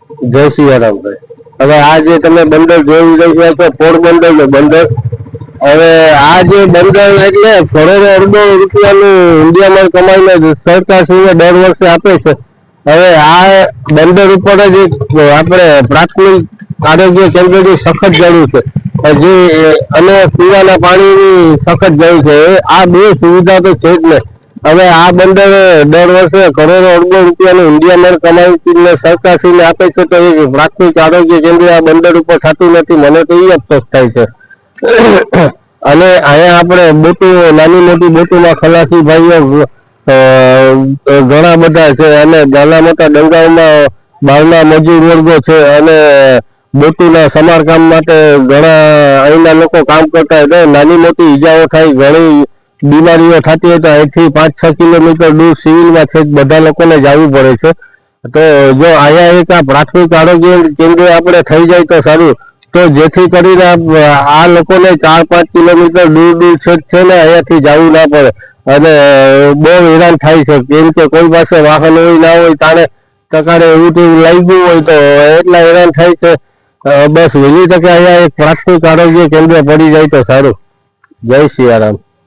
જય સિયારામ ભાઈ. હવે આ જે તમે બંદર જોઈ રહ્યા છો પોરબંદર નું બંદર, હવે આ જે બંદર એટલે કરોડો અરબો રૂપિયાનું ઇન્ડિયામાં કમાઈને સરકારશ્રીને દર વર્ષે આપે છે. હવે આ બંદર ઉપર જ આપણે પ્રાથમિક આરોગ્ય કેન્દ્રની સખત જરૂર છે, જે અને પીવાના પાણીની સખત જરૂર છે. આ બે સુવિધા તો છે જ ને. હવે આ બંદર દર વર્ષે કરોડો અરબો રૂપિયાનું ઇન્ડિયામાં કમાઈને સરકારશ્રીને આપે છે, તો એ પ્રાથમિક આરોગ્ય કેન્દ્ર આ બંદર ઉપર થતું નથી. મને તો એ અફસોસ થાય છે. અને અહીંયા આપણે બોટો, નાની મોટી બોટોમાં ખલાસી ભાઈઓ ઘણા બધા છે, અને નાના મોટા ડંગાઓમાં બહારના મજૂર વર્ગો છે, અને બોટોના સમારકામ માટે ઘણા અહીંના લોકો કામ કરતા હોય. નાની મોટી ઈજાઓ થાય, ઘણી બીમારીઓ થતી હોય તો અહીંથી 5-6 કિલોમીટર દૂર સિવિલમાં છે બધા લોકોને જવું પડે છે. તો જો અહીંયા એક આ પ્રાથમિક આરોગ્ય કેન્દ્ર આપણે થઈ જાય તો સારું, તો જેથી કરીને આ લોકોને 4-5 કિલોમીટર દૂર છે ને અહીંયાથી જવું ના પડે. અને બહુ હેરાન થાય છે, કેમ કે કોઈ પાસે વાહન હોય ના હોય, તાણે ટકારે એવું તેવું લાગ્યું હોય તો એટલા હેરાન થાય છે. બસ વહેલી તકે અહીંયા એક પ્રાથમિક આરોગ્ય કેન્દ્ર પડી જાય તો સારું. જય સિયારામ.